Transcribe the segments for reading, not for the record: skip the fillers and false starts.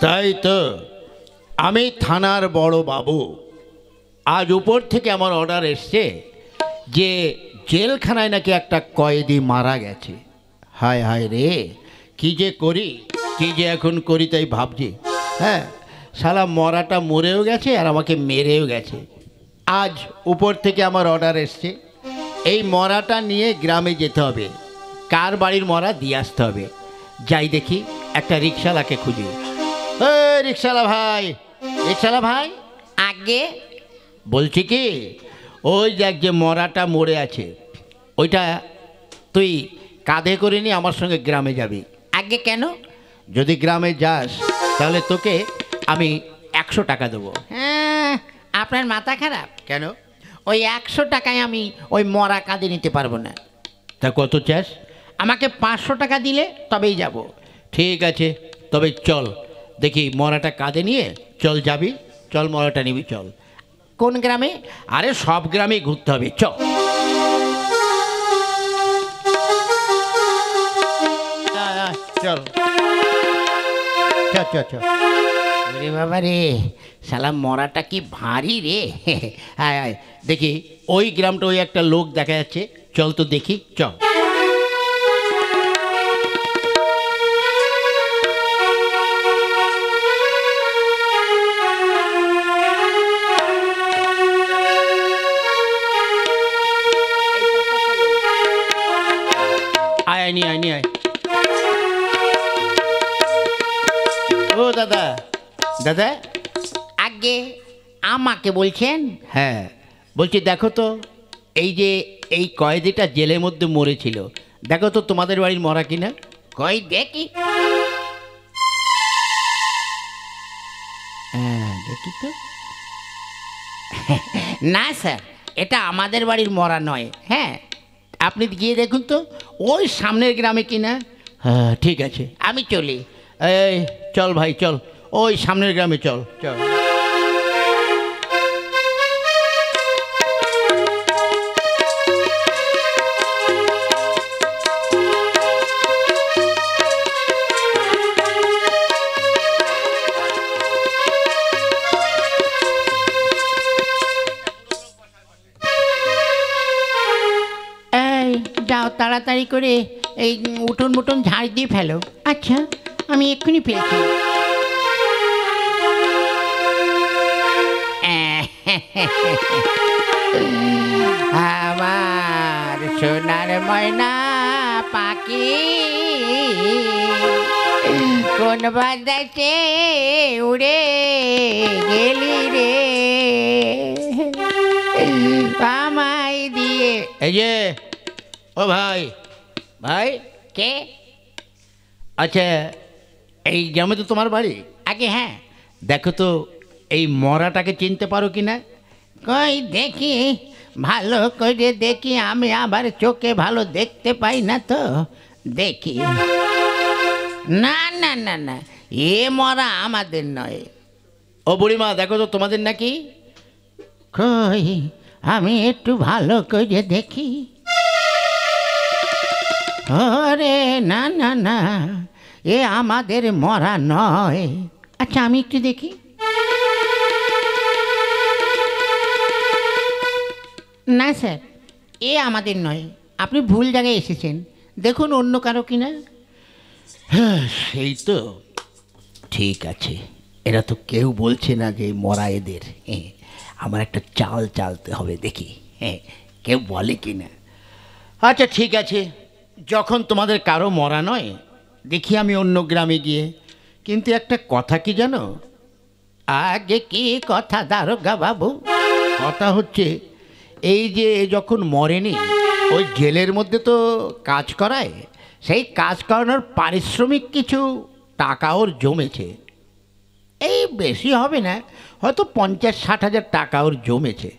তাই তো, আমি থানার বড় বাবু। আজ উপর থেকে আমার অর্ডার এসছে যে জেলখানায় নাকি একটা কয়েদি মারা গেছে। হায় হায় রে, কি যে করি, কি যে এখন করি তাই ভাবছি। হ্যাঁ, শালা মরাটা মরেও গেছে আর আমাকে মেরেও গেছে। আজ উপর থেকে আমার অর্ডার এসছে এই মরাটা নিয়ে গ্রামে যেতে হবে, কার বাড়ির মরা দিয়ে আসতে হবে। যাই দেখি, একটা রিক্সাওয়ালাকে খুঁজি। রিক্সাওয়ালা ভাই, রিক্সাওয়ালা ভাই। আগে বলছি কি, ওই দেখ যে মরাটা মরে আছে, ওইটা তুই কাঁধে করে নিয়ে আমার সঙ্গে গ্রামে যাবি। আগে কেন? যদি গ্রামে যাস তাহলে তোকে আমি 100 টাকা দেবো। হ্যাঁ, আপনার মাথা খারাপ? কেন? ওই 100 টাকায় আমি ওই মরা কাঁধে নিতে পারবো না। তা কত চাস? আমাকে 500 টাকা দিলে তবেই যাব। ঠিক আছে, তবে চল দেখি মরাটা কাঁধে নিয়ে চল, যাবি? চল মরাটা নিবি, চল। কোন গ্রামে? আরে সব গ্রামেই ঘুরতে হবে, চল। চল চল চল চল। ওরে বাবা রে, শালা মরাটা কি ভারী রে। হ্যাঁ হ্যাঁ, দেখি ওই গ্রামটা, ওই একটা লোক দেখা যাচ্ছে, চল তো দেখি, চল। আয় নি আয় নি আয়। ও দাদা, দাদা। আগে আমাকে বলছেন? হ্যাঁ বলছি, দেখো তো এই যে এই কয়েদিটা জেলের মধ্যে মরেছিল, দেখো তো তোমাদের বাড়ির মরা কিনা। কই দেখি। হ্যাঁ দেখি তো। না স্যার, এটা আমাদের বাড়ির মরা নয়। হ্যাঁ, আপনি গিয়ে দেখুন তো ওই সামনের গ্রামে কিনা। হ্যাঁ ঠিক আছে, আমি চলি। এই চল ভাই, চল ওই সামনের গ্রামে চল, চল। এই যাও, তাড়াতাড়ি করে এই উঠোন মুঠোন ঝাড় দিয়ে ফেলো। আচ্ছা, আমি এক্ষুনি পেয়েছি। আমার সোনার ময়না পাখি কোন বাজাতে উড়ে গেলি রে, আমায় দিয়ে। এই যে ও ভাই, ভাই। কে? আচ্ছা, এই গ্রামে তো তোমার বাড়ি। আগে হ্যাঁ। দেখো তো এই মরাটাকে চিনতে পারো কি না। কই দেখি, ভালো করে দেখি, আমি আবার চোখে ভালো দেখতে পাই না তো। দেখি। না না না না, এ মরা আমাদের নয়। ও বুড়িমা, দেখো তো তোমাদের নাকি। কই, আমি একটু ভালো করে দেখি। ওরে না না না, এ আমাদের মরা নয়। আচ্ছা, আমি একটু দেখি। না স্যার, এ আমাদের নয়, আপনি ভুল জায়গায় এসেছেন। দেখুন অন্য কারো কিনা। হ্যাঁ সেই তো, ঠিক আছে। এরা তো কেউ বলছে না যে মরা এদের। হ্যাঁ, আমার একটা চাল চালতে হবে, দেখি হ্যাঁ কেউ বলে কি না। আচ্ছা ঠিক আছে, যখন তোমাদের কারো মরা নয়, দেখি আমি অন্য গ্রামে গিয়ে। কিন্তু একটা কথা কি জানো? আগে কি কথা দারোগা বাবু? কথা হচ্ছে এই যে যখন মরেনি, ওই জেলের মধ্যে তো কাজ করায়, সেই কাজ করানোর পারিশ্রমিক কিছু টাকা ওর জমেছে। এই বেশি হবে না, হয়তো 50-60 হাজার টাকা ওর জমেছে।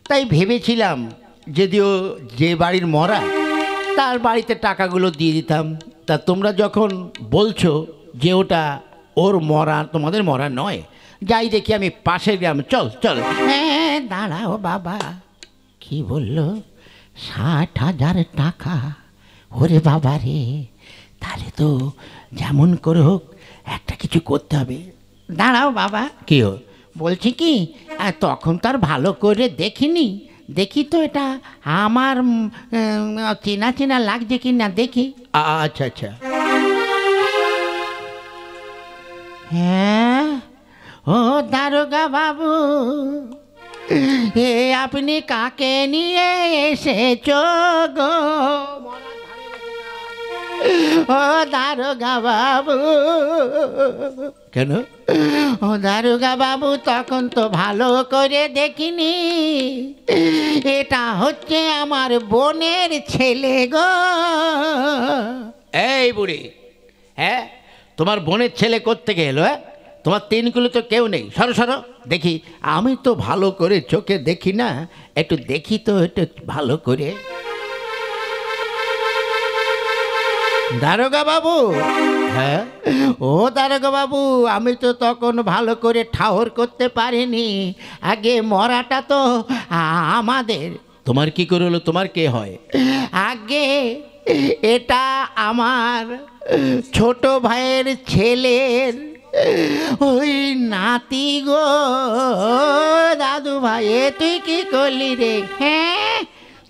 তাই ভেবেছিলাম যদিও যে বাড়ির মরা, তার বাড়িতে টাকাগুলো দিয়ে দিতাম। তা তোমরা যখন বলছো যে ওটা ওর মরা, তোমাদের মরা নয়, যাই দেখি আমি পাশের গ্রামে। চল চল। হ্যাঁ দাঁড়াও বাবা, কি বললো? 60,000 টাকা? ওরে বাবা রে, তাহলে তো যেমন করে হোক একটা কিছু করতে হবে। দাঁড়াও বাবা, কি হো? বলছি কি তখন তো আর ভালো করে দেখিনি, দেখি তো এটা আমার চেনা চেনা লাগছে কি না দেখি। আচ্ছা আচ্ছা। হ্যাঁ, ও দারোগা বাবু, এ আপনি কাকে নিয়ে এসেছো গো? ও দারোগা বাবু, কেন? ও দারোগা বাবু, তখন তো ভালো করে দেখিনি, এটা হচ্ছে আমার বোনের ছেলে গো। এই বুড়ি, হ্যাঁ তোমার বোনের ছেলে কোত্থেকে এলো? হ্যাঁ, তোমার তিনগুলো তো কেউ নেই, সরো সরো দেখি। আমি তো ভালো করে চোখে দেখি না, একটু দেখি তো একটু ভালো করে। দারোগা বাবু, হ্যাঁ, ও দারোগা বাবু, আমি তো তখন ভালো করে ঠাহর করতে পারিনি, আগে মরাটা তো আমাদের। তোমার কি করে হলো? তোমার কে হয়? আগে এটা আমার ছোট ভাইয়ের ছেলের ওই নাতি গো। দাদু ভাই, এ তুই কি করলি রে? হ্যাঁ,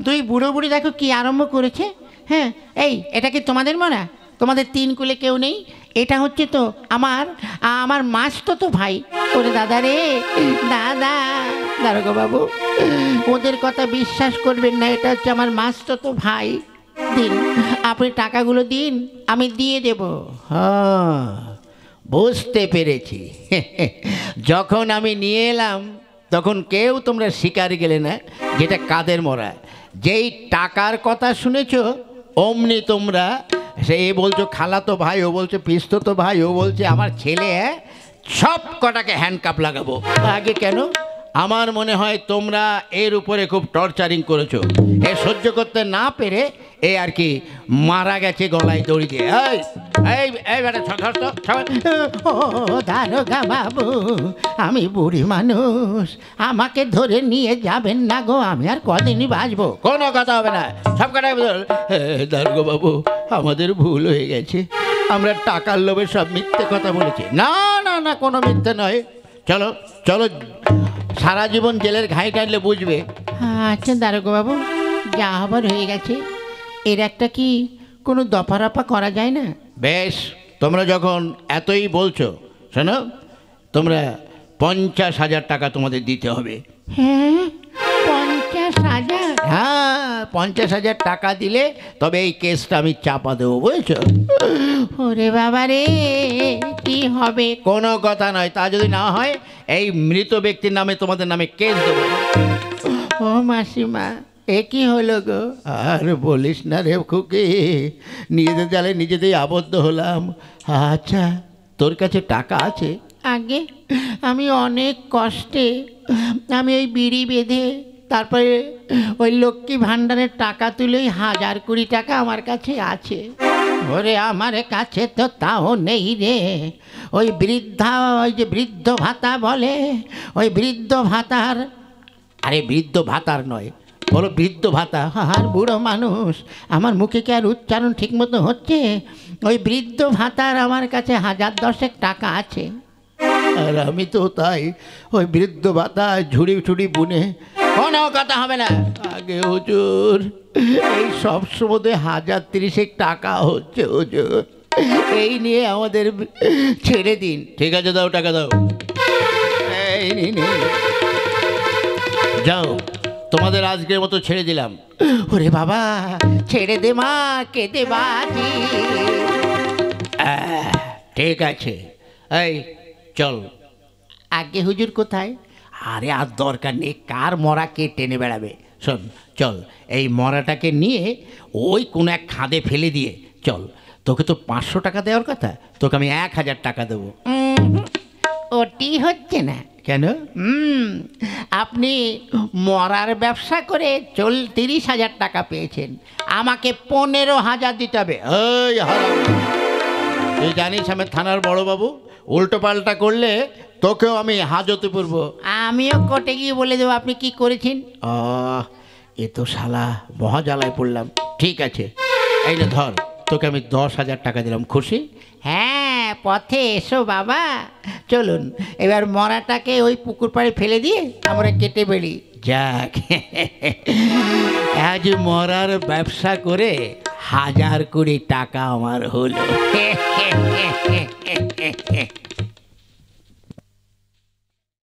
তুই বুড়ো বুড়ি দেখো কি আরম্ভ করেছে। হ্যাঁ, এই এটা কি তোমাদের মনে? তোমাদের তিন কুলে কেউ নেই? এটা হচ্ছে তো আমার আমার মাসতো ভাই। ওরে দাদা রে, দাদা, দারোগা বাবু, ওদের কথা বিশ্বাস করবেন না, এটা হচ্ছে আমার মাসতো ভাই। দিন, আপনি টাকাগুলো দিন, আমি দিয়ে দেব। হ্যাঁ, বুঝতে পেরেছি। যখন আমি নিয়ে এলাম তখন কেউ তোমরা শিকার গেলে না যেটা কাদের মরা। যেই টাকার কথা শুনেছ অমনি তোমরা সে এ বলছো খালাতো ভাই, ও বলছে পিস্ততো ভাই, ও বলছে আমার ছেলে, সব কটাকে হ্যান্ডকাপ লাগাবো। আগে কেন? আমার মনে হয় তোমরা এর উপরে খুব টর্চারিং করেছো, এ সহ্য করতে না পেরে এ আর কি মারা গেছে গলায় দড়ি দিয়ে। এই এই বেটা ছড় তো ছড়। ও দারোগা বাবু, আমি বুড়ি মানুষ, আমাকে ধরে নিয়ে যাবেন না গো, আমি আর কদিনই বাঁচবো। কোনো কথা হবে না, সব কটাই বদল। দারোগা বাবু, আমাদের ভুল হয়ে গেছে, আমরা টাকার লোভে সব মিথ্যে কথা বলেছি। না না না, কোনো মিথ্যে নয়। চলো চলো, সারা জীবন জেলের ঘাই টানলে বুঝবে। আচ্ছা দারোগা বাবু, যা হবার হয়ে গেছে, এর একটা কি কোনো দফারফা করা যায় না? বেশ, তোমরা যখন এতই বলছো, শোনো, তোমরা 50,000 টাকা তোমাদের দিতে হবে। হ্যাঁ, 50,000? হ্যাঁ, 50,000 টাকা দিলে তবে এই কেসটা আমি চাপা দেবো, বুঝেছো? ওরে বাবা রে, কি হবে? কোনো কথা নয়, তা যদি না হয় এই মৃত ব্যক্তির নামে তোমাদের নামে কেস দেবো। ও মাসিমা, এ কি হলো গো? আর বলিস না রে খুকি, নিজেদের জালে নিজেদের আবদ্ধ হলাম। আচ্ছা, তোর কাছে টাকা আছে? আগে আমি অনেক কষ্টে আমি ওই বিড়ি বেঁধে তারপরে ওই লক্ষ্মী ভাণ্ডারের টাকা তুলে 1,020 টাকা আমার কাছে আছে। ওরে আমার কাছে তো তাও নেই রে। ওই বৃদ্ধা, ওই যে বৃদ্ধ ভাতা বলে, ওই বৃদ্ধ ভাতার, আরে বৃদ্ধ ভাতার নয়, বলো বৃদ্ধ ভাতা। আর বুড়ো মানুষ, আমার মুখে কি আর উচ্চারণ ঠিক মতো হচ্ছে? ওই বৃদ্ধ ভাতার আমার কাছে 1010 টাকা আছে। আর আমি তো তাই, ওই বৃদ্ধ ভাতা ঝুড়ি ঝুড়ি বুনে। কোনো কথা হবে না। আগে হুজুর, এই সব সময় 1,030 টাকা হচ্ছে হুজুর, এই নিয়ে আমাদের ছেড়ে দিন। ঠিক আছে, দাও টাকা দাও। এই নিন, যাও, তোমাদের আজকের মতো ছেড়ে দিলাম। ওরে বাবা, ছেড়ে দে মা, কেঁদে বাজি। ঠিক আছে, এই চল। আগে হুজুর কোথায়? আরে আর দরকার নেই, কার মরা কে টেনে বেড়াবে। শোন, চল, এই মরাটাকে নিয়ে ওই কোনো এক খাদে ফেলে দিয়ে চল। তোকে তো 500 টাকা দেওয়ার কথা, তোকে আমি 1,000 টাকা দেবো। ওটি হচ্ছে না। কেন? আপনি মরার ব্যবসা করে 30,000 টাকা পেয়েছেন, আমাকে 15,000 দিতে হবে। এই হারাম, তুই জানিস আমি থানার বড় বাবু, উল্টো পাল্টা করলে তোকেও আমি হাজতে পড়ব। আমিও কোর্টে গিয়ে বলে দেবো আপনি কি করেছেন। এ তো শালা মহাজালায় পড়লাম। ঠিক আছে, এই না ধর, তোকে আমি 10,000 টাকা দিলাম, খুশি? হ্যাঁ, পথে এসো বাবা, চলুন এবার মরাটাকে ওই পুকুর পাড়ে ফেলে দিয়ে আমরা কেটে বেরি। যাক, আজ মরার ব্যবসা করে 1020 টাকা আমার হলো।